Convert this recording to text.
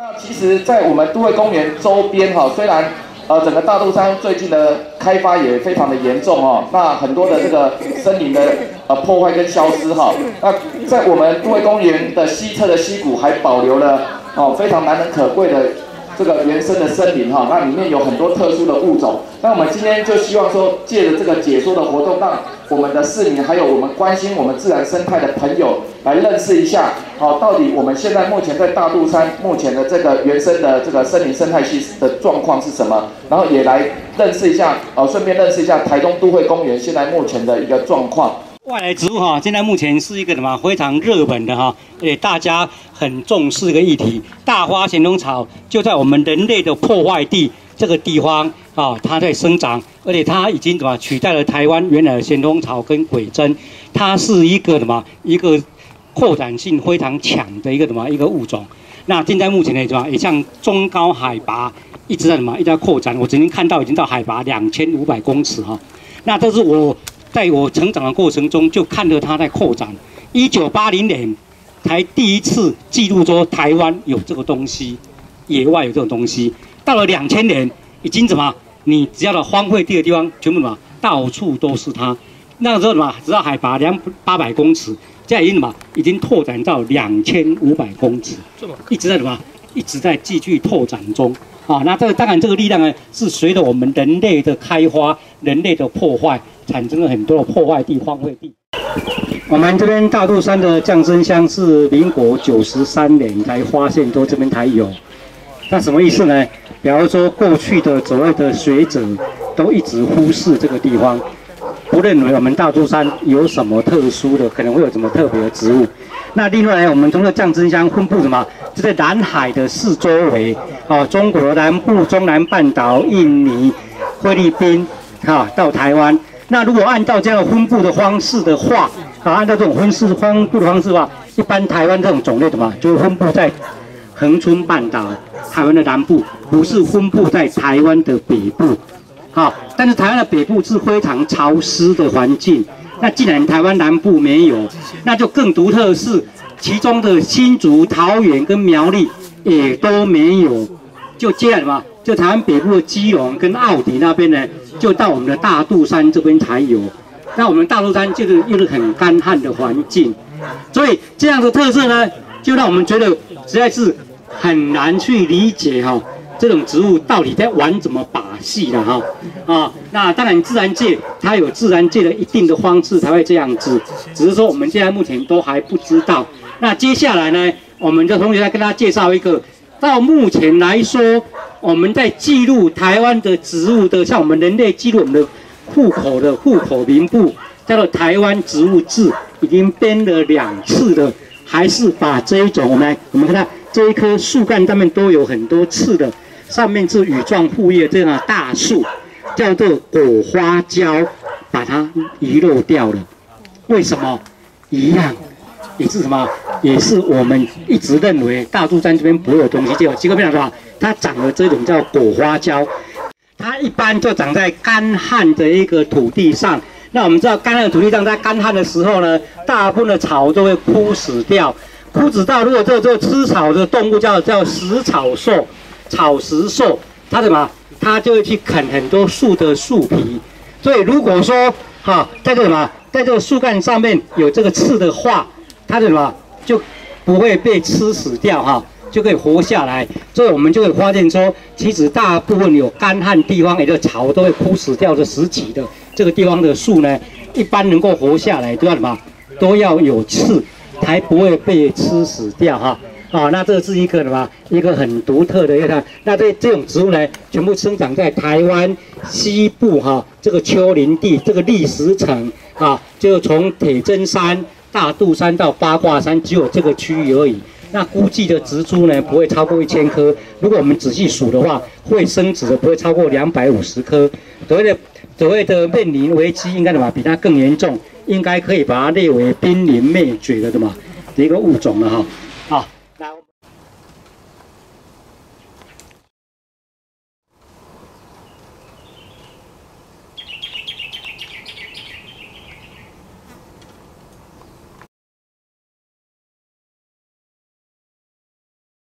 那其实，在我们都会公园周边虽然整个大肚山最近的开发也非常的严重那很多的这个森林的破坏跟消失那在我们都会公园的西侧的溪谷还保留了非常难能可贵的这个原生的森林那里面有很多特殊的物种。那我们今天就希望说，借着这个解说的活动，让我们的市民还有我们关心我们自然生态的朋友来认识一下到底我们现在目前在大肚山目前的这个原生的这个森林生态系的状况是什么，然后也来认识一下顺便认识一下台东都会公园现在目前的一个状况。外来植物现在目前是一个什么非常热门的大家很重视一个议题。大花咸丰草就在我们人类的破坏地这个地方它在生长，而且它已经取代了台湾原来的咸丰草跟鬼针，它是一个一个扩展性非常强的一个物种。那现在目前呢也像中高海拔一直在扩展，我曾经看到已经到海拔2500公尺那这是我在我成长的过程中就看着它在扩展。1980年才第一次记录说台湾有这个东西，野外有这种东西。到了2000年，已经你只要的荒废地的地方，全部到处都是它。那个时候只要海拔800公尺，现在已经拓展到2500公尺，一直在继续拓展中。那当然这个力量呢，是随着我们人类的开发、人类的破坏，产生了很多的破坏地、荒废地。我们这边大肚山的降生乡是民国93年才发现，说这边才有。那什么意思呢？比方说过去的所谓的学者都一直忽视这个地方，不认为我们大肚山有什么特殊的，可能会有什么特别的植物。那另外呢，我们从这降生乡分布就在南海的四周围中国南部、中南半岛、印尼、菲律宾到台湾。那如果按照这样的分布的方式的话按照这种分布的方式的话，一般台湾这种种类就会分布在恒春半岛、台湾的南部，不是分布在台湾的北部。但是台湾的北部是非常潮湿的环境。那既然台湾南部没有，那就更独特的是，其中的新竹、桃园跟苗栗也都没有。就接下来就台湾北部的基隆跟澳底那边呢，就到我们的大肚山这边才有。那我们大肚山就是又是很干旱的环境，所以这样的特色呢，就让我们觉得实在是很难去理解这种植物到底在玩怎么把戏了那当然自然界它有自然界的一定的方式才会这样子，只是说我们现在目前都还不知道。那接下来呢，我们的同学来跟大家介绍一个，到目前来说，我们在记录台湾的植物的，像我们人类记录我们的户口名簿，叫做《台湾植物志》，已经编了2次了，还是把这一种我们看到这一棵树干上面都有很多刺的。上面是羽状复叶这样的大树，叫做果花椒，把它遗漏掉了。为什么？一样，也是也是我们一直认为大肚山这边不会有东西，结果变成它长了这种叫果花椒。它一般就长在干旱的一个土地上。那我们知道，干旱的土地上，在干旱的时候呢，大部分的草都会枯死掉。枯死到，如果这个吃草的动物叫食草兽。草食兽，它就会去啃很多树的树皮，所以如果说在这个树干上面有这个刺的话，它就不会被吃死掉就可以活下来。所以我们就会发现说，其实大部分有干旱地方，也就草都会枯死掉的时期的这个地方的树呢，一般能够活下来都要有刺，才不会被吃死掉那这是一个很独特的一个。那这种植物呢，全部生长在台湾西部这个丘陵地这个砾石层就从铁砧山、大肚山到八卦山，只有这个区域而已。那估计的植株呢，不会超过1000棵。如果我们仔细数的话，会生殖的不会超过250棵。所谓的面临危机，应该比它更严重，应该可以把它列为濒临灭绝的一个物种了